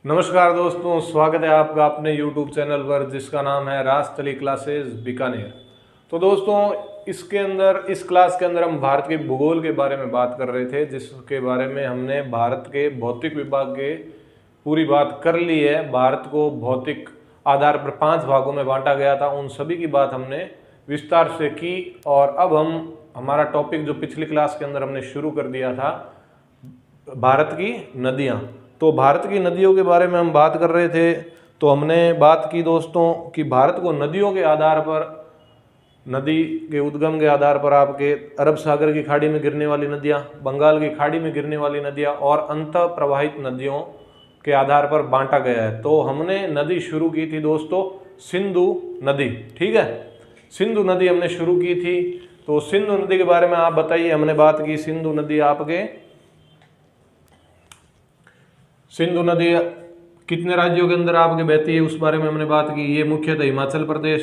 नमस्कार दोस्तों, स्वागत है आपका अपने YouTube चैनल पर जिसका नाम है राजतली क्लासेस बीकानेर। तो दोस्तों इस क्लास के अंदर हम भारत के भूगोल के बारे में बात कर रहे थे, जिसके बारे में हमने भारत के भौतिक विभाग के पूरी बात कर ली है। भारत को भौतिक आधार पर 5 भागों में बांटा गया था, उन सभी की बात हमने विस्तार से की। और अब हमारा टॉपिक जो पिछली क्लास के अंदर हमने शुरू कर दिया था, भारत की नदियाँ। तो भारत की नदियों के बारे में हम बात कर रहे थे। तो हमने बात की दोस्तों कि भारत को नदियों के आधार पर, नदी के उद्गम के आधार पर आपके अरब सागर की खाड़ी में गिरने वाली नदियाँ, बंगाल की खाड़ी में गिरने वाली नदियाँ और अंत प्रवाहित नदियों के आधार पर बांटा गया है। तो हमने नदी शुरू की थी दोस्तों सिंधु नदी, ठीक है, सिंधु नदी हमने शुरू की थी। तो सिंधु नदी के बारे में आप बताइए। हमने बात की सिंधु नदी सिंधु नदी कितने राज्यों के अंदर आपके बहती है, उस बारे में हमने बात की। ये मुख्यतः हिमाचल प्रदेश,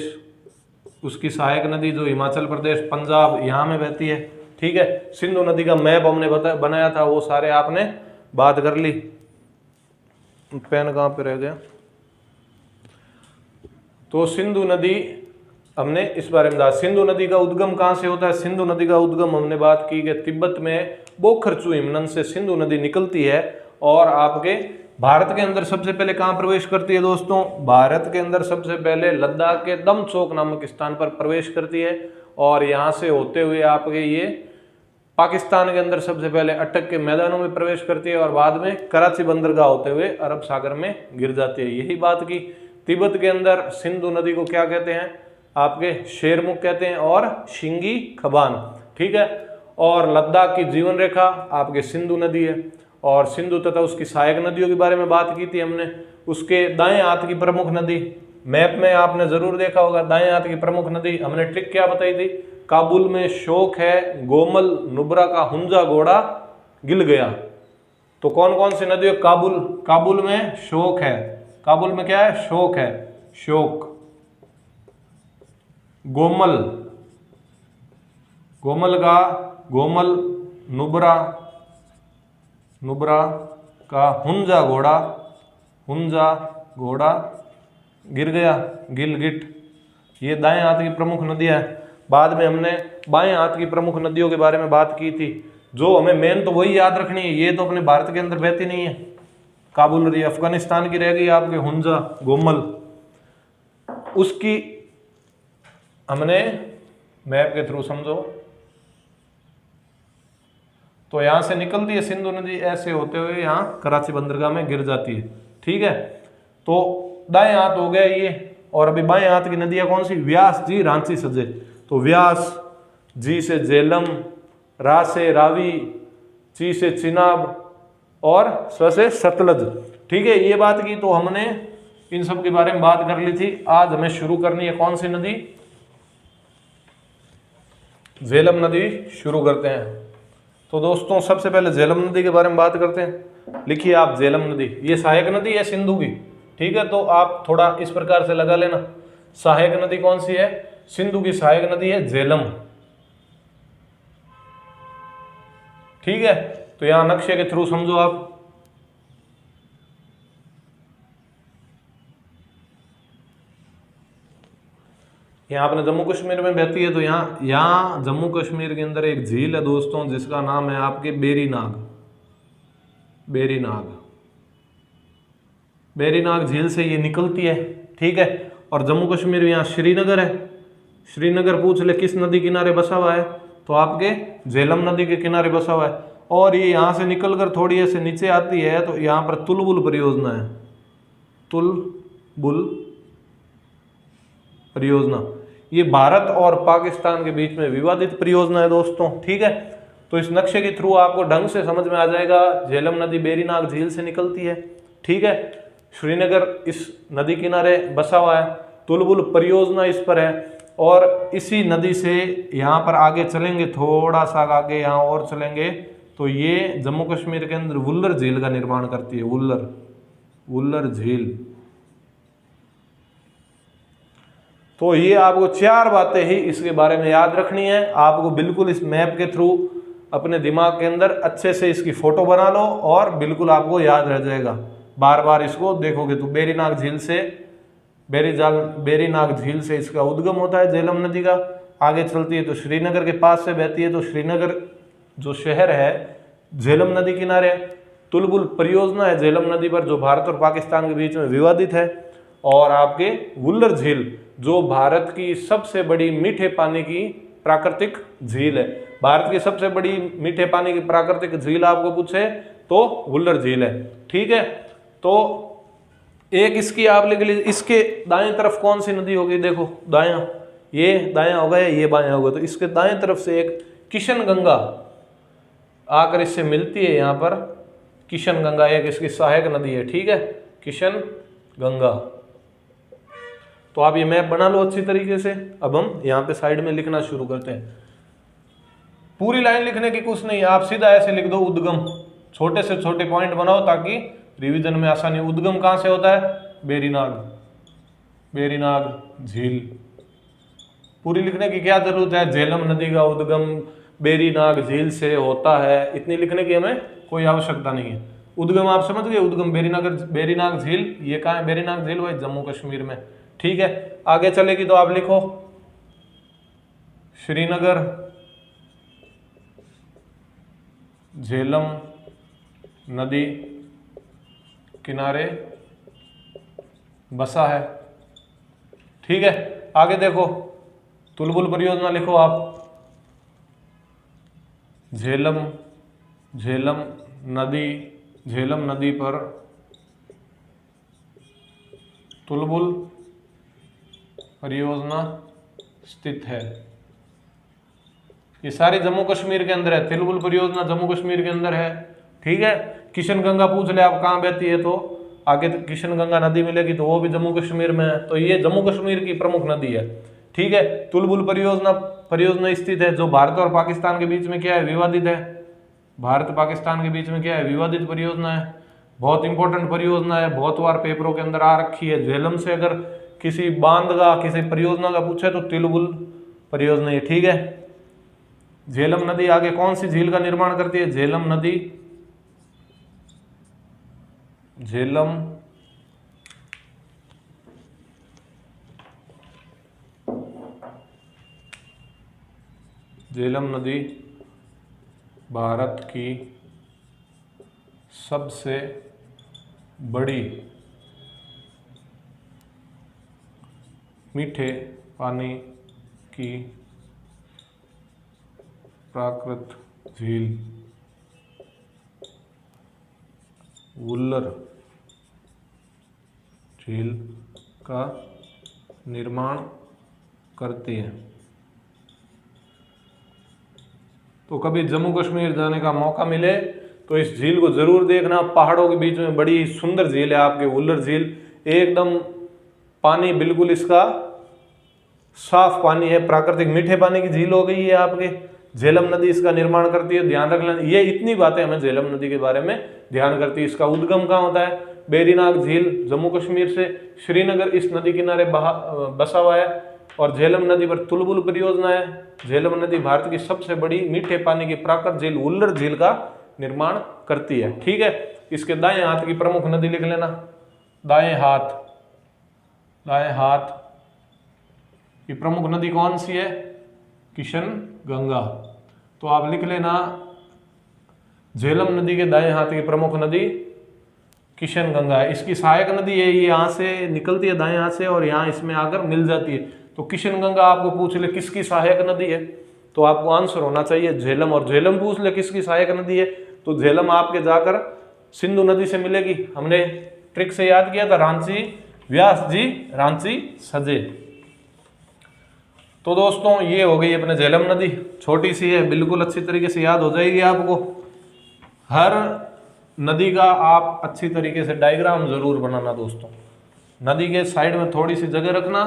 उसकी सहायक नदी जो हिमाचल प्रदेश, पंजाब, यहाँ में बहती है, ठीक है। सिंधु नदी का मैप हमने बनाया था, वो सारे आपने बात कर ली। पेन कहाँ पे रह गया? तो सिंधु नदी हमने इस बारे में बताया। सिंधु नदी का उद्गम कहाँ से होता है? सिंधु नदी का उद्गम हमने बात की कि तिब्बत में बोखरचू हिमनद से सिंधु नदी निकलती है और आपके भारत के अंदर सबसे पहले कहाँ प्रवेश करती है दोस्तों? भारत के अंदर सबसे पहले लद्दाख के दमचौक नामक स्थान पर प्रवेश करती है और यहाँ से होते हुए आपके ये पाकिस्तान के अंदर सबसे पहले अटक के मैदानों में प्रवेश करती है और बाद में कराची बंदरगाह होते हुए अरब सागर में गिर जाती है। यही बात की। तिब्बत के अंदर सिंधु नदी को क्या कहते हैं? आपके शेरमुख कहते हैं और शिंगी खबान, ठीक है। और लद्दाख की जीवन रेखा आपके सिंधु नदी है। और सिंधु तथा उसकी सहायक नदियों के बारे में बात की थी हमने। उसके दाएं हाथ की प्रमुख नदी, मैप में आपने जरूर देखा होगा, दाएं हाथ की प्रमुख नदी हमने ट्रिक क्या बताई थी? काबुल में शोक है, गोमल, नुब्रा का हुंजा घोड़ा गिल गया। तो कौन कौन सी नदी है? काबुल में शोक है। काबुल में क्या है? शोक है, शोक। गोमल, नुब्रा का हुंजा घोड़ा गिर गया, गिलगिट। ये दाएं हाथ की प्रमुख नदियां है। बाद में हमने बाएं हाथ की प्रमुख नदियों के बारे में बात की थी। जो हमें मेन तो वही याद रखनी है, ये तो अपने भारत के अंदर बहती नहीं है। काबुल रही, अफगानिस्तान की रह गई आपके हुंजा, गोमल। उसकी हमने मैप के थ्रू समझो। तो यहां से निकलती है सिंधु नदी, ऐसे होते हुए यहाँ कराची बंदरगाह में गिर जाती है, ठीक है। तो दाएं हाथ हो गया ये। और अभी बाएं हाथ की नदियां कौन सी? व्यास जी, रांची, सजे। तो व्यास, जी से झेलम, रा से रावी, ची से चिनाब और स्व से सतलज, ठीक है। ये बात की। तो हमने इन सब के बारे में बात कर ली थी। आज हमें शुरू करनी है कौन सी नदी? झेलम नदी शुरू करते हैं। तो दोस्तों सबसे पहले झेलम नदी के बारे में बात करते हैं। लिखिए आप झेलम नदी, ये सहायक नदी है सिंधु की, ठीक है। तो आप थोड़ा इस प्रकार से लगा लेना। सहायक नदी कौन सी है? सिंधु की सहायक नदी है झेलम, ठीक है। तो यहां नक्शे के थ्रू समझो आप। यहाँ अपने जम्मू कश्मीर में बहती है। तो यहाँ जम्मू कश्मीर के अंदर एक झील है दोस्तों, जिसका नाम है आपके बेरीनाग झील से ये निकलती है, ठीक है। और जम्मू कश्मीर में यहाँ श्रीनगर है। श्रीनगर पूछ ले किस नदी किनारे बसा हुआ है? तो आपके झेलम नदी के किनारे बसा हुआ है। और ये यहाँ से निकलकर थोड़ी ऐसे नीचे आती है तो यहाँ पर तुलबुल परियोजना है, तुलबुल परियोजना। ये भारत और पाकिस्तान के बीच में विवादित परियोजना है दोस्तों, ठीक है। तो इस नक्शे के थ्रू आपको ढंग से समझ में आ जाएगा। झेलम नदी बेरीनाग झील से निकलती है, ठीक है। श्रीनगर इस नदी किनारे बसा हुआ है, तुलबुल परियोजना इस पर है। और इसी नदी से यहाँ पर आगे चलेंगे, थोड़ा सा आगे यहाँ और चलेंगे तो ये जम्मू कश्मीर के अंदर वुल्लर झील का निर्माण करती है, वुल्लर झील। तो ये आपको 4 बातें ही इसके बारे में याद रखनी है। आपको बिल्कुल इस मैप के थ्रू अपने दिमाग के अंदर अच्छे से इसकी फोटो बना लो और बिल्कुल आपको याद रह जाएगा। बार बार इसको देखोगे तो बेरीनाग झील से इसका उद्गम होता है झेलम नदी का। आगे चलती है तो श्रीनगर के पास से बहती है, तो श्रीनगर जो शहर है झेलम नदी किनारे। तुलबुल परियोजना है झेलम नदी पर जो भारत और पाकिस्तान के बीच में विवादित है। और आपके वुल्लर झील जो भारत की सबसे बड़ी मीठे पानी की प्राकृतिक झील है। भारत की सबसे बड़ी मीठे पानी की प्राकृतिक झील आपको पूछे तो वुल्लर झील है। ठीक है, तो एक इसकी आप लिख लीजिए, इसके दाएं तरफ कौन सी नदी होगी, देखो दायां, ये दायां होगा या ये बायां होगा, तो इसके दाएं तरफ से एक किशन गंगा आकर इससे मिलती है। यहाँ पर किशन गंगा एक इसकी सहायक नदी है। ठीक है, किशन गंगा। तो आप ये मैप बना लो अच्छी तरीके से। अब हम यहाँ पे साइड में लिखना शुरू करते हैं। पूरी लाइन लिखने की कुछ नहीं, आप सीधा ऐसे लिख दो उद्गम, छोटे से छोटे पॉइंट बनाओ ताकि रिवीजन में आसानी। उद्गम कहाँ से होता है, बेरीनाग झील। पूरी लिखने की क्या जरूरत है, झेलम नदी का उद्गम बेरीनाग झील से होता है, इतनी लिखने की हमें कोई आवश्यकता नहीं है। उद्गम आप समझ गए, उद्गम बेरीनाग झील, ये कहाँ है बेरीनाग झील, वही जम्मू कश्मीर में। ठीक है, आगे चलेगी तो आप लिखो श्रीनगर झेलम नदी किनारे बसा है। ठीक है, आगे देखो तुलबुल परियोजना लिखो आप, झेलम नदी पर तुलबुल परियोजना स्थित है। ये सारी जम्मू कश्मीर के अंदर है, तुलबुल परियोजना जम्मू कश्मीर के अंदर है। ठीक है, किशन गंगा पूछ ले आप कहाँ बहती है, तो आगे किशन गंगा नदी मिलेगी तो वो भी जम्मू कश्मीर में है, तो ये जम्मू कश्मीर की प्रमुख नदी है। ठीक है, तुलबुल परियोजना स्थित है जो भारत और पाकिस्तान के बीच में क्या है, विवादित है। भारत पाकिस्तान के बीच में क्या है, विवादित परियोजना है, बहुत इंपॉर्टेंट परियोजना है, बहुत बार पेपरों के अंदर आ रखी है। झेलम से अगर किसी बांध का किसी परियोजना का पूछे तो तुलबुल परियोजना है। ठीक है, झेलम नदी आगे कौन सी झील का निर्माण करती है, झेलम नदी भारत की सबसे बड़ी मीठे पानी की प्राकृतिक झील वुल्लर झील का निर्माण करती है। तो कभी जम्मू कश्मीर जाने का मौका मिले तो इस झील को जरूर देखना। पहाड़ों के बीच में बड़ी सुंदर झील है आपके वुल्लर झील, एकदम पानी बिल्कुल इसका साफ पानी है, प्राकृतिक मीठे पानी की झील हो गई है आपके। झेलम नदी इसका निर्माण करती है, ध्यान रखना। ये इतनी बातें हमें झेलम नदी के बारे में ध्यान करती है। इसका उद्गम कहाँ होता है, बेरीनाग झील जम्मू कश्मीर से। श्रीनगर इस नदी किनारे बसा हुआ है और झेलम नदी पर तुलबुल परियोजना है। झेलम नदी भारत की सबसे बड़ी मीठे पानी की प्राकृतिक झील वुल्लर झील का निर्माण करती है। ठीक है, इसके दाएं हाथ की प्रमुख नदी लिख लेना, दाएं हाथ की प्रमुख नदी कौन सी है, किशन गंगा। तो आप लिख लेना झेलम नदी के दाएं हाथ की प्रमुख नदी किशन गंगा है। इसकी सहायक नदी है, ये यहाँ से निकलती है दाएं हाथ से और यहाँ इसमें आकर मिल जाती है। तो किशन गंगा आपको पूछ ले किसकी सहायक नदी है, तो आपको आंसर होना चाहिए झेलम। और झेलम पूछ ले किसकी सहायक नदी है, तो झेलम आपके जाकर सिंधु नदी से मिलेगी। हमने ट्रिक से याद किया था, रांची व्यास जी, रांची सजे। तो दोस्तों ये हो गई अपने झेलम नदी, छोटी सी है, बिल्कुल अच्छी तरीके से याद हो जाएगी आपको। हर नदी का आप अच्छी तरीके से डायग्राम जरूर बनाना दोस्तों। नदी के साइड में थोड़ी सी जगह रखना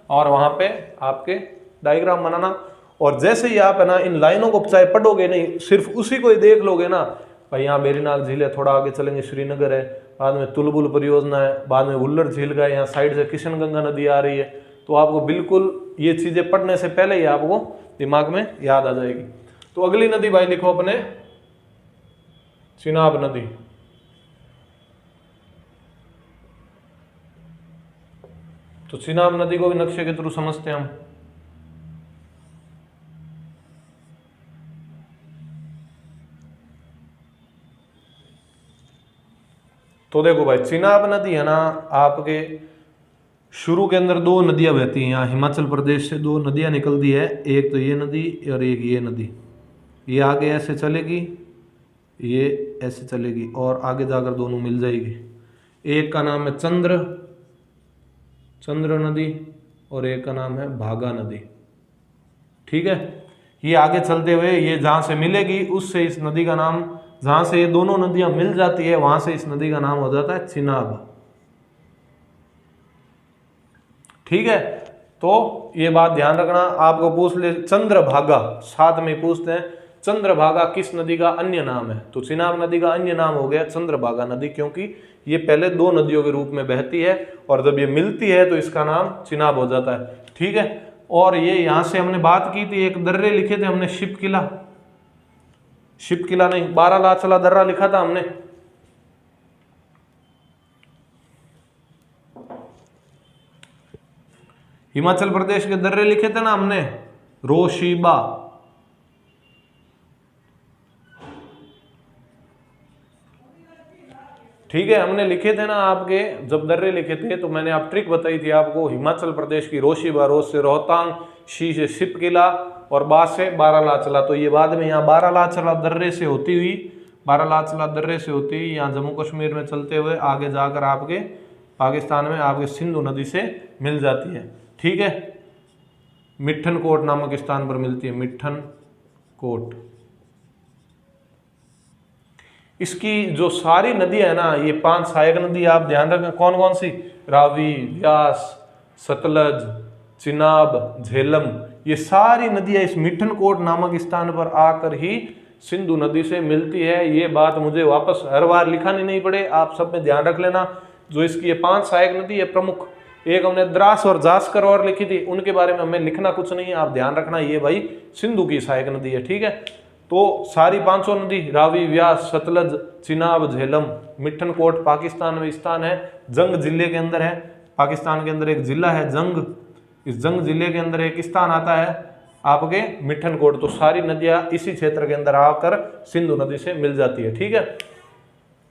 और वहाँ पे आपके डायग्राम बनाना। और जैसे ही आप है ना इन लाइनों को चाहे पढ़ोगे नहीं, सिर्फ उसी को ही देख लोगे ना, भाई यहाँ बेरीनाग झील है, थोड़ा आगे चलेंगे श्रीनगर है, बाद में तुलबुल परियोजना है, बाद में वुल्लर झील का है, यहाँ साइड से किशन गंगा नदी आ रही है, तो आपको बिल्कुल ये चीज़ें पढ़ने से पहले ही आपको दिमाग में याद आ जाएगी। तो अगली नदी भाई लिखो अपने चिनाब नदी। तो चिनाब नदी को भी नक्शे के थ्रू समझते हैं हम। तो देखो भाई, चिनाब नदी है ना आपके शुरू के अंदर दो नदियां बहती हैं। यहाँ हिमाचल प्रदेश से दो नदियां निकलती है, एक तो ये नदी और एक ये नदी। ये आगे ऐसे चलेगी, ये ऐसे चलेगी और आगे जाकर दोनों मिल जाएगी। एक का नाम है चंद्र नदी और एक का नाम है भागा नदी। ठीक है, ये आगे चलते हुए ये जहाँ से मिलेगी उससे इस नदी का नाम, जहाँ से ये दोनों नदियाँ मिल जाती है वहाँ से इस नदी का नाम हो जाता है चिनाब। ठीक है, तो ये बात ध्यान रखना। आपको पूछ ले चंद्रभागा, साथ में पूछते हैं चंद्रभागा किस नदी का अन्य नाम है, तो चिनाब नदी का अन्य नाम हो गया चंद्रभागा नदी, क्योंकि ये पहले दो नदियों के रूप में बहती है और जब ये मिलती है तो इसका नाम चिनाब हो जाता है। ठीक है, और ये यहाँ से हमने बात की थी, एक दर्रे लिखे थे हमने, शिपकिला नहीं, बारालाचला दर्रा लिखा था हमने। हिमाचल प्रदेश के दर्रे लिखे थे ना हमने, रोशिबा। ठीक है, हमने लिखे थे ना आपके, जब दर्रे लिखे थे तो मैंने आप ट्रिक बताई थी आपको, हिमाचल प्रदेश की रोशिबा, रोज से रोहतांग, शी से शिपकिला और बा से बारालाचला। तो ये बाद में यहाँ बारालाचला दर्रे से होती हुई, बारालाचला दर्रे से होती हुई यहाँ जम्मू कश्मीर में चलते हुए आगे जाकर आपके पाकिस्तान में आपके सिंधु नदी से मिल जाती है। ठीक है, मिठन कोट नामक स्थान पर मिलती है, मिठन कोट। इसकी जो सारी नदियां है ना, ये 5 सहायक नदी आप ध्यान रखें, कौन कौन सी, रावी, व्यास, सतलज, चिनाब, झेलम, ये सारी नदियां इस मिठन कोट नामक स्थान पर आकर ही सिंधु नदी से मिलती है। ये बात मुझे वापस हर बार लिखानी नहीं पड़े, आप सब में ध्यान रख लेना। जो इसकी ये 5 सहायक नदी है प्रमुख, एक हमने द्रास और जास्कर और लिखी थी, उनके बारे में हमें लिखना कुछ नहीं है, आप ध्यान रखना ये भाई सिंधु की सहायक नदी है। ठीक है, तो सारी 500 नदी, रावी, व्यास, सतलज, चिनाब, झेलम, मिठन कोट पाकिस्तान में स्थान है, जंग जिले के अंदर है, पाकिस्तान के अंदर एक जिला है जंग, इस जंग जिले के अंदर एक स्थान आता है आपके मिठन कोट। तो सारी नदियां इसी क्षेत्र के अंदर आकर सिंधु नदी से मिल जाती है। ठीक है,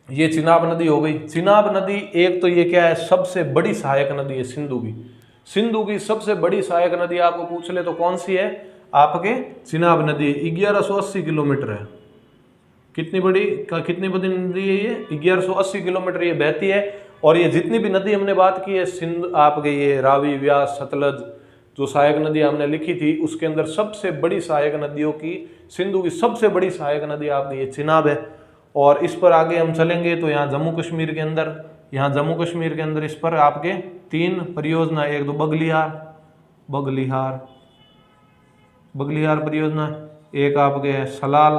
ये चिनाब नदी हो गई। चिनाब नदी एक तो ये क्या है, सबसे बड़ी सहायक नदी है सिंधु की। सिंधु की सबसे बड़ी सहायक नदी आपको पूछ ले तो कौन सी है, आपके चिनाब नदी 1180 किलोमीटर है। कितनी बड़ी नदी है ये, 1180 किलोमीटर ये बहती है। और ये जितनी भी नदी हमने बात की है सिंध आपके, ये रावी, व्यास, सतलज, जो सहायक नदी हमने लिखी थी उसके अंदर सबसे बड़ी सहायक नदियों की, सिंधु की सबसे बड़ी सहायक नदी आपकी ये चिनाब है। और इस पर आगे हम चलेंगे तो यहाँ जम्मू कश्मीर के अंदर इस पर आपके 3 परियोजना, एक तो बगलिहार परियोजना, एक आपके है सलाल,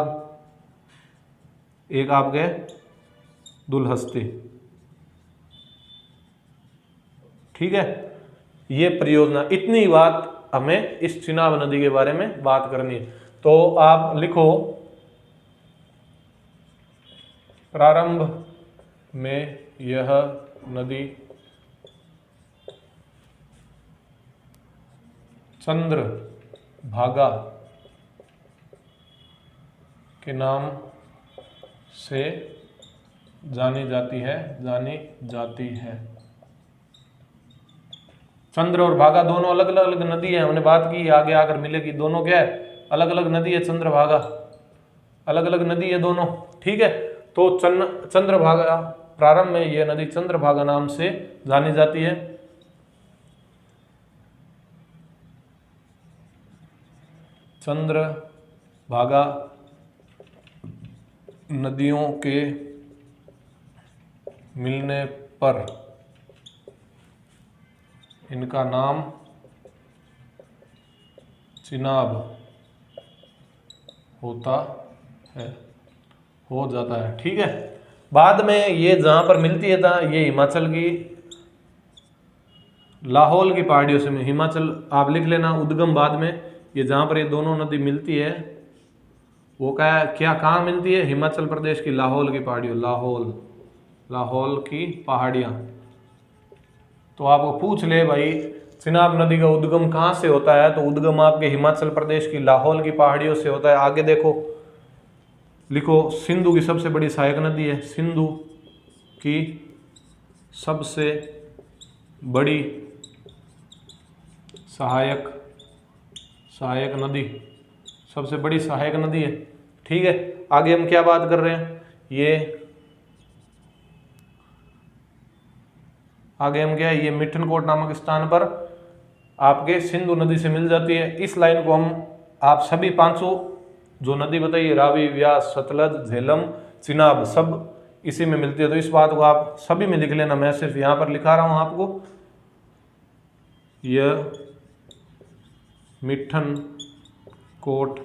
एक आपके दुलहस्ती। ठीक है, ये परियोजना, इतनी बात हमें इस चिनाब नदी के बारे में बात करनी है। तो आप लिखो, प्रारंभ में यह नदी चंद्रभागा के नाम से जानी जाती है। चंद्र और भागा दोनों अलग अलग नदी है, हमने बात की, आगे आकर मिलेगी। दोनों क्या है, अलग अलग नदी है, चंद्रभागा अलग अलग नदी है दोनों। ठीक है, तो चंद्रभागा, प्रारंभ में यह नदी चंद्रभागा नाम से जानी जाती है। चंद्रभागा नदियों के मिलने पर इनका नाम चिनाब हो जाता है। ठीक है, बाद में ये जहाँ पर मिलती है ये हिमाचल की लाहौल की पहाड़ियों से, हिमाचल आप लिख लेना उद्गम बाद में, ये जहाँ पर ये दोनों नदी मिलती है वो कहाँ मिलती है, हिमाचल प्रदेश की लाहौल की पहाड़ियों, लाहौल की पहाड़ियाँ। तो आपको पूछ ले भाई चिनाब नदी का उद्गम कहाँ से होता है, तो उद्गम आपके हिमाचल प्रदेश की लाहौल की पहाड़ियों से होता है। आगे देखो, लिखो सिंधु की सबसे बड़ी सहायक नदी है, सिंधु की सबसे बड़ी सहायक नदी, सबसे बड़ी सहायक नदी है। ठीक है, आगे हम क्या बात कर रहे हैं, ये आगे हम क्या है, ये मिठनकोट नामक स्थान पर आपके सिंधु नदी से मिल जाती है। इस लाइन को हम आप सभी पांचों जो नदी बताइए, रावी, व्यास, सतलज, झेलम, चिनाब, सब इसी में मिलती है। तो इस बात को आप सभी में लिख लेना, मैं सिर्फ यहां पर लिखा रहा हूं आपको। यह मिठनकोट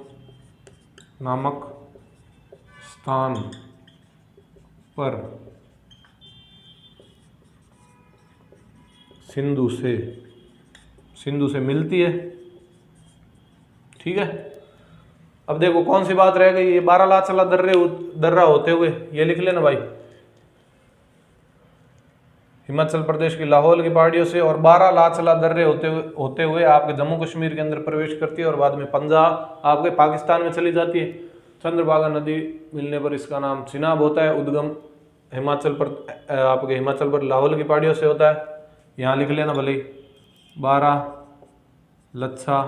नामक स्थान पर सिंधु से मिलती है। ठीक है, अब देखो कौन सी बात रह गई, ये 12 लाचला दर्रा होते हुए, ये लिख लेना भाई, हिमाचल प्रदेश की लाहौल की पहाड़ियों से और 12 लाचला दर्रे होते हुए आपके जम्मू कश्मीर के अंदर प्रवेश करती है और बाद में पंजाब आपके पाकिस्तान में चली जाती है। चंद्रभागा नदी मिलने पर इसका नाम चिनाब होता है। उद्गम आपके हिमाचल पर लाहौल की पहाड़ियों से होता है। यहाँ लिख लेना भले 12 लच्छा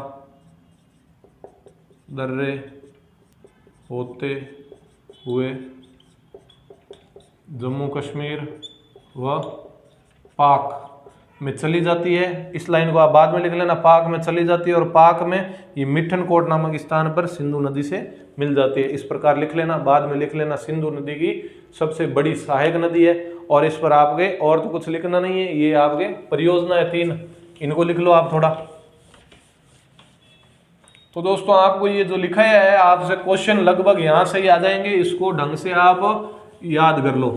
दर्रे होते हुए जम्मू कश्मीर व पाक में चली जाती है। इस लाइन को आप बाद में लिख लेना, पाक में चली जाती है और पाक में ये मिठनकोट नामक स्थान पर सिंधु नदी से मिल जाती है। इस प्रकार लिख लेना, बाद में लिख लेना सिंधु नदी की सबसे बड़ी सहायक नदी है। और इस पर आपके और तो कुछ लिखना नहीं है, ये आपके परियोजना है 3, इनको लिख लो आप थोड़ा। तो दोस्तों आपको ये जो लिखा है, आपसे क्वेश्चन लगभग यहाँ से ही आ जाएंगे, इसको ढंग से आप याद कर लो।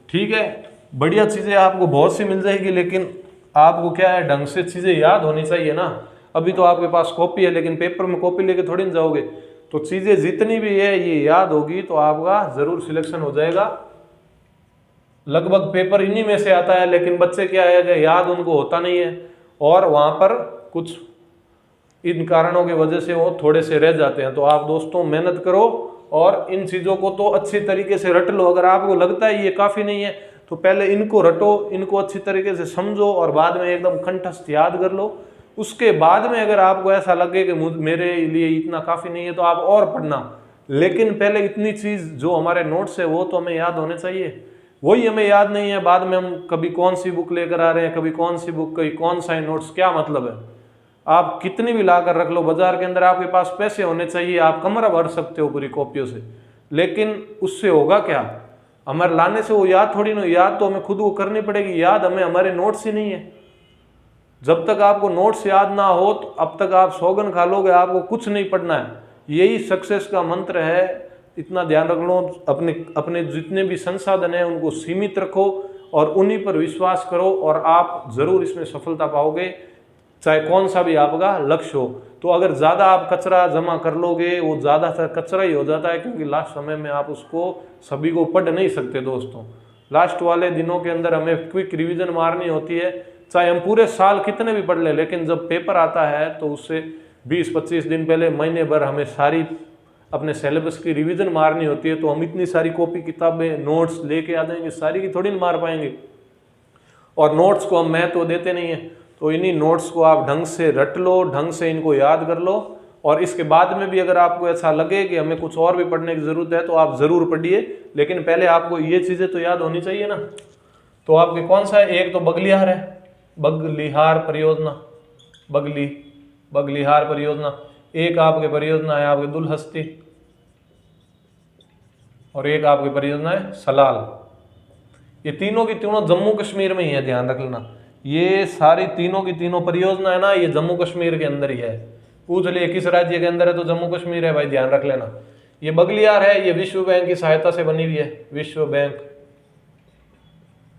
ठीक है, बढ़िया चीजें आपको बहुत सी मिल जाएगी, लेकिन आपको क्या है, ढंग से चीजें याद होनी चाहिए ना। अभी तो आपके पास कॉपी है, लेकिन पेपर में कॉपी लेके थोड़ी ना जाओगे। तो चीजें जितनी भी है ये याद होगी तो आपका जरूर सिलेक्शन हो जाएगा। लगभग पेपर इन्हीं में से आता है, लेकिन बच्चे क्या है कि याद उनको होता नहीं है और वहां पर कुछ इन कारणों की वजह से वो थोड़े से रह जाते हैं। तो आप दोस्तों मेहनत करो और इन चीज़ों को तो अच्छी तरीके से रट लो। अगर आपको लगता है ये काफ़ी नहीं है तो पहले इनको रटो, इनको अच्छी तरीके से समझो और बाद में एकदम कंठस्थ याद कर लो। उसके बाद में अगर आपको ऐसा लगे कि मेरे लिए इतना काफ़ी नहीं है तो आप और पढ़ना, लेकिन पहले इतनी चीज़ जो हमारे नोट्स है वो तो हमें याद होने चाहिए। वही हमें याद नहीं है, बाद में हम कभी कौन सी बुक लेकर आ रहे हैं, कभी कौन सी बुक, कभी कौन सा नोट्स, क्या मतलब है। आप कितनी भी ला कर रख लो, बाजार के अंदर आपके पास पैसे होने चाहिए, आप कमरा भर सकते हो पूरी कॉपियों से, लेकिन उससे होगा क्या, हमारे लाने से वो याद थोड़ी ना, याद तो हमें खुद को करनी पड़ेगी। याद हमें हमारे नोट्स ही नहीं है। जब तक आपको नोट्स याद ना हो तो अब तक आप सौगन खा लोगे, आपको कुछ नहीं पढ़ना है। यही सक्सेस का मंत्र है, इतना ध्यान रख लो। अपने जितने भी संसाधन है उनको सीमित रखो और उन्हीं पर विश्वास करो और आप जरूर इसमें सफलता पाओगे, चाहे कौन सा भी आपका लक्ष्य हो। तो अगर ज़्यादा आप कचरा जमा कर लोगे, वो ज़्यादातर कचरा ही हो जाता है, क्योंकि लास्ट समय में आप उसको सभी को पढ़ नहीं सकते। दोस्तों लास्ट वाले दिनों के अंदर हमें क्विक रिवीजन मारनी होती है, चाहे हम पूरे साल कितने भी पढ़ लें, लेकिन जब पेपर आता है तो उससे 20-25 दिन पहले, महीने भर हमें सारी अपने सिलेबस की रिवीजन मारनी होती है। तो हम इतनी सारी कॉपी किताबें नोट्स लेके आ जाएंगे, सारी की थोड़ी ना मार पाएंगे। और नोट्स को हम महत्व देते नहीं है, तो इन्हीं नोट्स को आप ढंग से रट लो, ढंग से इनको याद कर लो। और इसके बाद में भी अगर आपको ऐसा लगे कि हमें कुछ और भी पढ़ने की ज़रूरत है तो आप ज़रूर पढ़िए, लेकिन पहले आपको ये चीज़ें तो याद होनी चाहिए ना। तो आपके कौन सा है, एक तो बगलिहार है, बगलिहार परियोजना, बगलिहार परियोजना। एक आपके परियोजना है आपके दुलहस्ती और एक आपकी परियोजना है सलाल। ये तीनों की तीनों जम्मू कश्मीर में ही है, ध्यान रख लेना। ये सारी तीनों की तीनों परियोजना है ना, ये जम्मू कश्मीर के अंदर ही है। पूछ लिए किस राज्य के अंदर है तो जम्मू कश्मीर है भाई, ध्यान रख लेना। ये बगलियार है, ये विश्व बैंक की सहायता से बनी हुई है।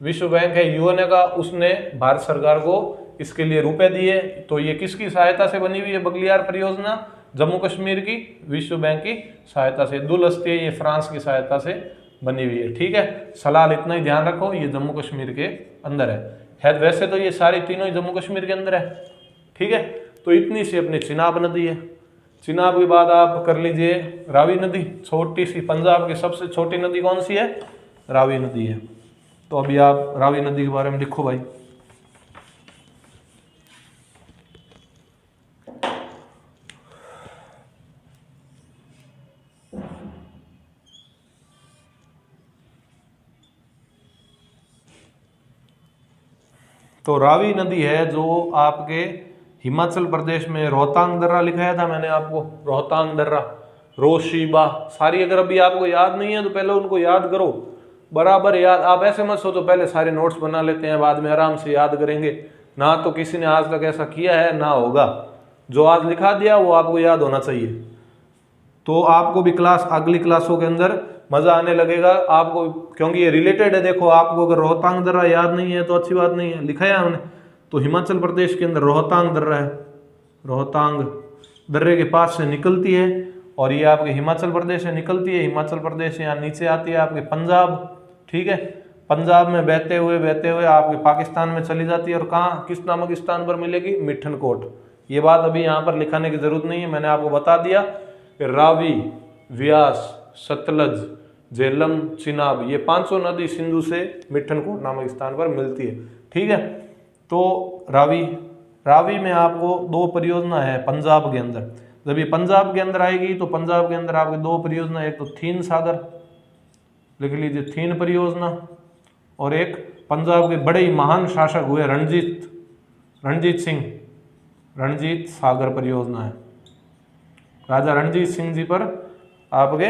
विश्व बैंक है यूएन का, उसने भारत सरकार को इसके लिए रुपए दिए। तो ये किसकी सहायता से बनी हुई है बगलियार परियोजना? जम्मू कश्मीर की विश्व बैंक की सहायता से। दुलहस्ती ये फ्रांस की सहायता से बनी हुई है। ठीक है, सलाल इतना ही ध्यान रखो, ये जम्मू कश्मीर के अंदर है। है। वैसे तो ये सारी तीनों ही जम्मू कश्मीर के अंदर है, ठीक है। तो इतनी सी अपनी चिनाब नदी है। चिनाब के बाद आप कर लीजिए रावी नदी, छोटी सी, पंजाब की सबसे छोटी नदी कौन सी है? रावी नदी है। तो अभी आप रावी नदी के बारे में लिखो भाई। तो रावी नदी है जो आपके हिमाचल प्रदेश में, रोहतांग दर्रा लिखाया था मैंने आपको, रोहतांग दर्रा, रोशीबा, सारी अगर अभी आपको याद नहीं है तो पहले उनको याद करो, बराबर याद। आप ऐसे मत सोचो पहले सारे नोट्स बना लेते हैं बाद में आराम से याद करेंगे, ना तो किसी ने आज तक ऐसा किया है ना होगा। जो आज लिखा दिया वो आपको याद होना चाहिए। तो आपको भी क्लास, अगली क्लासों के अंदर मजा आने लगेगा आपको, क्योंकि ये रिलेटेड है। देखो आपको अगर रोहतांग दर्रा याद नहीं है तो अच्छी बात नहीं है, लिखा है हमने। तो हिमाचल प्रदेश के अंदर रोहतांग दर्रा है, रोहतांग दर्रे के पास से निकलती है और ये आपके हिमाचल प्रदेश से निकलती है। हिमाचल प्रदेश यहाँ नीचे आती है आपके पंजाब, ठीक है। पंजाब में बहते हुए आपके पाकिस्तान में चली जाती है और कहाँ, किस नामक स्थान पर मिलेगी? मिठनकोट। ये बात अभी यहाँ पर लिखाने की जरूरत नहीं है, मैंने आपको बता दिया कि रावी, व्यास, सतलज, झेलम, चिनाब, ये पांचों नदी सिंधु से मिठनकोट नामक स्थान पर मिलती है, ठीक है। तो रावी में आपको 2 परियोजना है पंजाब के अंदर। जब ये पंजाब के अंदर आएगी तो पंजाब के अंदर आपके 2 परियोजना, एक तो थीन सागर, लिख लीजिए थीन परियोजना, और एक पंजाब के बड़े ही महान शासक हुए रणजीत सिंह, रणजीत सागर परियोजना है। राजा रणजीत सिंह जी पर आपके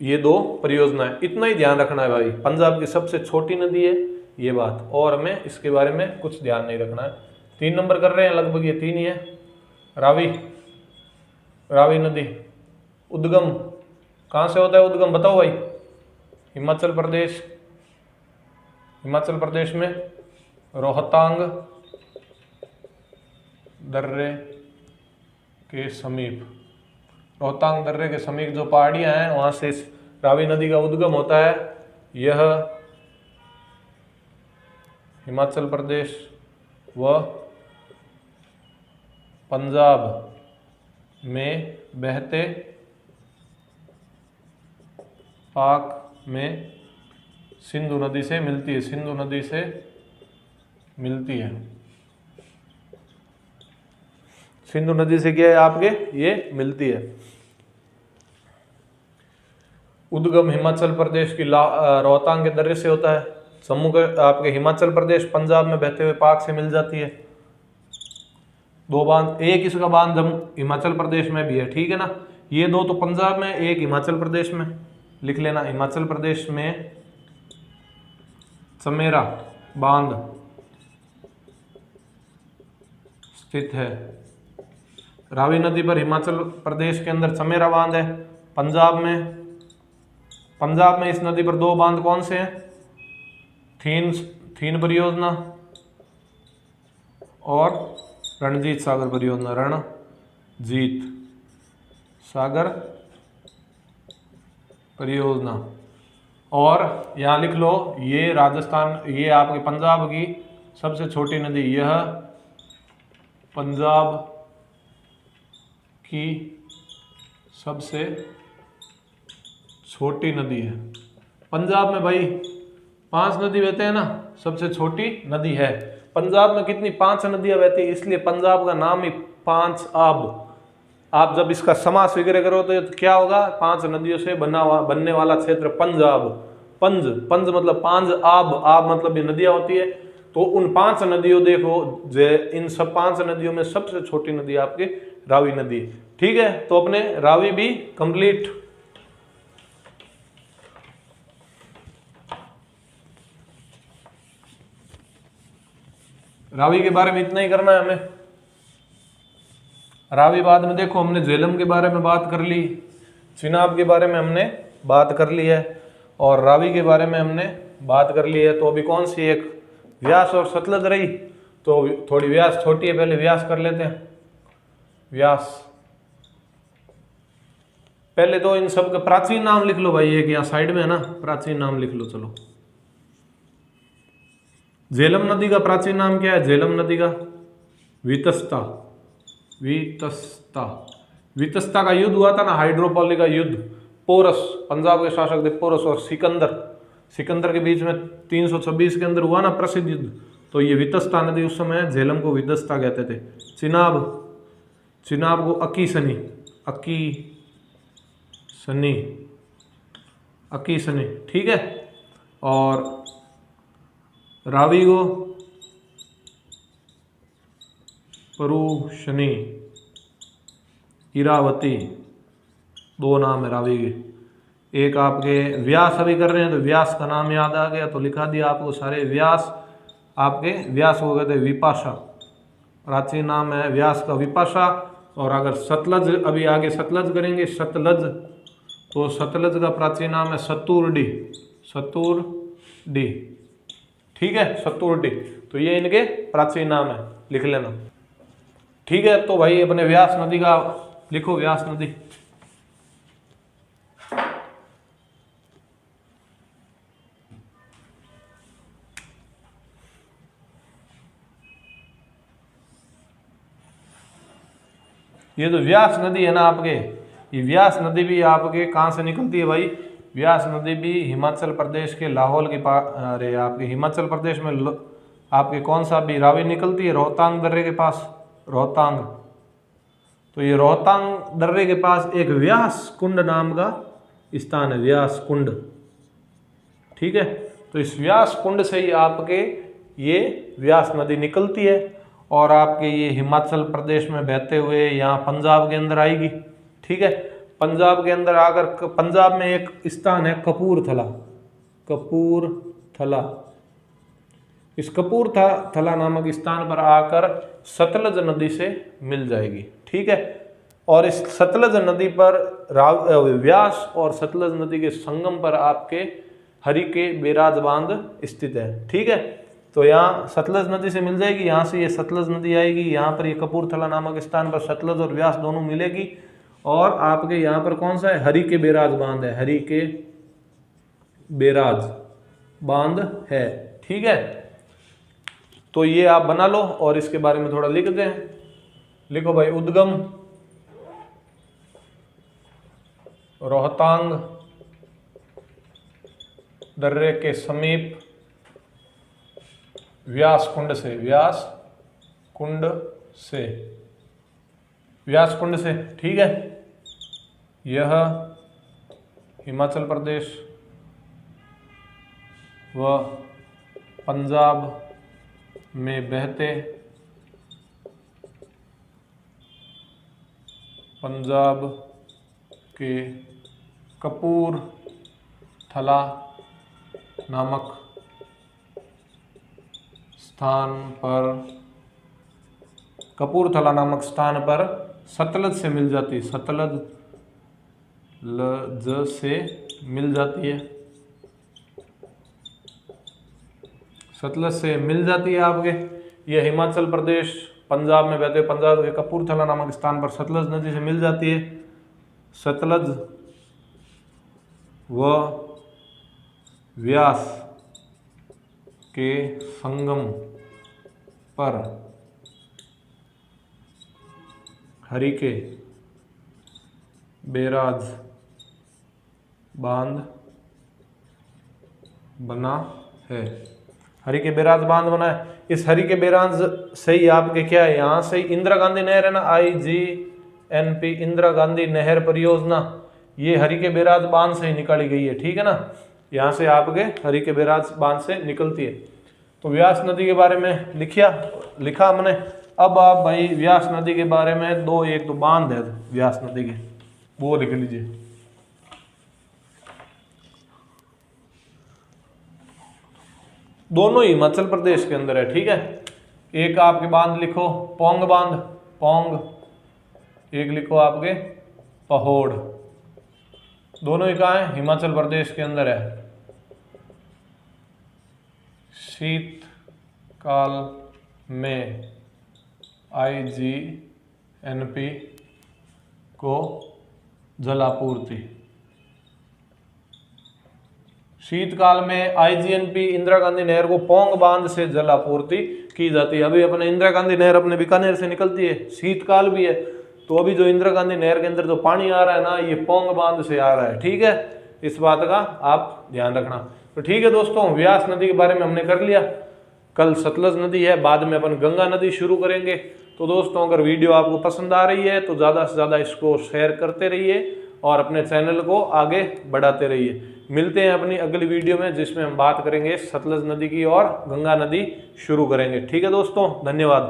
ये 2 परियोजना है। इतना ही ध्यान रखना है भाई, पंजाब की सबसे छोटी नदी है ये बात, और हमें इसके बारे में कुछ ध्यान नहीं रखना है। 3 नंबर कर रहे हैं लगभग, ये 3 ही है। रावी नदी उद्गम कहाँ से होता है? उद्गम बताओ भाई। हिमाचल प्रदेश में रोहतांग दर्रे के समीप, रोहतांग दर्रे के समीप जो पहाड़ियां हैं वहां से रावी नदी का उद्गम होता है। यह हिमाचल प्रदेश व पंजाब में बहते पाक में सिंधु नदी से मिलती है, सिंधु नदी से मिलती है। सिंधु नदी से क्या है आपके? ये मिलती है। उद्गम हिमाचल प्रदेश की रोहतांग के दर्रे से होता है। जम्मू के आपके हिमाचल प्रदेश पंजाब में बहते हुए पाक से मिल जाती है। 2 बांध, एक इसका बांध हिमाचल प्रदेश में भी है, ठीक है ना। ये 2 तो पंजाब में, एक हिमाचल प्रदेश में, लिख लेना। हिमाचल प्रदेश में चमेरा बांध स्थित है। रावी नदी पर हिमाचल प्रदेश के अंदर चमेरा बांध है। पंजाब में इस नदी पर 2 बांध कौन से हैं? थीन परियोजना और रणजीत सागर परियोजना, रणजीत सागर परियोजना। और यहाँ लिख लो, ये राजस्थान, ये आपके पंजाब की सबसे छोटी नदी, यह पंजाब की सबसे छोटी नदी है। पंजाब में भाई 5 नदी बहते हैं ना, सबसे छोटी नदी है। पंजाब में कितनी? 5 नदियां बहती है, इसलिए पंजाब का नाम ही 5 आब। आप जब इसका समास वगैरह करो तो क्या होगा? 5 नदियों से बनने वाला क्षेत्र पंजाब। पंज मतलब 5 आब, आब मतलब ये नदियां होती है। तो उन 5 नदियों देखो, इन सब 5 नदियों में सबसे छोटी नदी आपकी रावी नदी, ठीक है। तो अपने रावी भी कंप्लीट। रावी के बारे में इतना ही करना है हमें। रावी बाद में देखो, हमने झेलम के बारे में बात कर ली, चिनाब के बारे में हमने बात कर ली है, और रावी के बारे में हमने बात कर ली है। तो अभी कौन सी एक व्यास और सतलज रही, तो थोड़ी व्यास छोटी है, पहले व्यास कर लेते हैं। व्यास, पहले तो इन सब का प्राचीन नाम लिख लो भाई, एक यहाँ साइड में है ना, प्राचीन नाम लिख लो। चलो, झेलम नदी का प्राचीन नाम क्या है? झेलम नदी का वितस्ता। वितस्ता, वितस्ता का युद्ध हुआ था ना, हाइड्रोपॉली का युद्ध, पोरस, पंजाब के शासक थे पोरस और सिकंदर, सिकंदर के बीच में 326 के अंदर हुआ ना प्रसिद्ध युद्ध। तो ये वितस्ता नदी उस समय झेलम को वितस्ता कहते थे। चिनाब, चिनाब को अकी सनी, अकी सनी, अकी सनी, ठीक है। और रावी को परुशनी, इरावती, दो नाम है रावी के। एक आपके व्यास अभी कर रहे हैं तो व्यास का नाम याद आ गया तो लिखा दिया आपको सारे व्यास। आपके व्यास हो गए थे विपाशा, प्राचीन नाम है व्यास का विपाशा। और अगर सतलज, अभी आगे सतलज करेंगे, सतलज, तो सतलज का प्राचीन नाम है सतुरडी, सतुरडी, ठीक है, सतुरडी। तो ये इनके प्राचीन नाम है, लिख लेना, ठीक है। तो भाई अपने व्यास नदी का लिखो, व्यास नदी। ये जो व्यास नदी है ना आपके, ये व्यास नदी भी आपके कहाँ से निकलती है भाई? व्यास नदी भी हिमाचल प्रदेश के लाहौल के पास, अरे आपके हिमाचल प्रदेश में आपके कौन सा भी रावी निकलती है? रोहतांग दर्रे के पास, रोहतांग। तो ये रोहतांग दर्रे के पास एक व्यास कुंड नाम का स्थान है, व्यास कुंड, ठीक है। तो इस व्यास कुंड से ही आपके ये व्यास नदी निकलती है और आपके ये हिमाचल प्रदेश में बहते हुए यहाँ पंजाब के अंदर आएगी, ठीक है। पंजाब के अंदर आकर, पंजाब में एक स्थान है कपूरथला, कपूरथला, इस कपूरथला नामक स्थान पर आकर सतलज नदी से मिल जाएगी, ठीक है। और इस सतलज नदी पर व्यास और सतलज नदी के संगम पर आपके हरिके बैराज बांध स्थित है, ठीक है। तो यहाँ सतलज नदी से मिल जाएगी, यहाँ से ये सतलज नदी आएगी, यहाँ पर ये कपूरथला नामक स्थान पर सतलज और व्यास दोनों मिलेगी। और आपके यहाँ पर कौन सा है? हरिके बैराज बांध है, हरिके बैराज बांध है, ठीक है। तो ये आप बना लो और इसके बारे में थोड़ा लिख दें। लिखो भाई, उद्गम रोहतांग दर्रे के समीप व्यास कुंड से, व्यास कुंड से, व्यास कुंड से, ठीक है। यह हिमाचल प्रदेश व पंजाब में बहते, पंजाब के कपूरथला नामक स्थान पर, कपूरथला नामक स्थान पर सतलज से मिल जाती है, सतलज लज से मिल जाती है, सतलज से मिल जाती है आपके। ये हिमाचल प्रदेश पंजाब में बहते, पंजाब के कपूरथला नामक स्थान पर सतलज नदी से मिल जाती है। सतलज व व्यास के संगम पर हरिके बैराज बांध बना है, हरिके बैराज बांध बना है। इस हरिके बैराज से ही आपके क्या है, यहाँ से इंदिरा गांधी नहर है ना, IGNP इंदिरा गांधी नहर परियोजना, ये हरिके बैराज बांध से ही निकाली गई है, ठीक है ना। यहाँ से आपके हरिके बैराज बांध से निकलती है। तो व्यास नदी के बारे में लिखा हमने। अब आप भाई व्यास नदी के बारे में एक तो बांध है व्यास नदी के, वो लिख लीजिए। दोनों ही हिमाचल प्रदेश के अंदर है, ठीक है। एक आपके बांध लिखो पौंग बांध, पौंग, एक लिखो आपके पहोड़, दोनों ही कहाँ है? हिमाचल प्रदेश के अंदर है। शीतकाल में IGNP को जलापूर्ति, शीतकाल में आईजीएनपी इंदिरा गांधी नहर को पोंग बांध से जल आपूर्ति की जाती है। अभी अपने इंदिरा गांधी नहर अपने बीकानेर से निकलती है, शीतकाल भी है, तो अभी जो इंदिरा गांधी नहर के अंदर जो पानी आ रहा है ना, ये पोंग बांध से आ रहा है। ठीक है, इस बात का आप ध्यान रखना। तो ठीक है दोस्तों, व्यास नदी के बारे में हमने कर लिया। कल सतलज नदी है, बाद में अपन गंगा नदी शुरू करेंगे। तो दोस्तों, अगर वीडियो आपको पसंद आ रही है तो ज़्यादा से ज़्यादा इसको शेयर करते रहिए और अपने चैनल को आगे बढ़ाते रहिए। मिलते हैं अपनी अगली वीडियो में, जिसमें हम बात करेंगे सतलज नदी की और गंगा नदी शुरू करेंगे। ठीक है दोस्तों, धन्यवाद।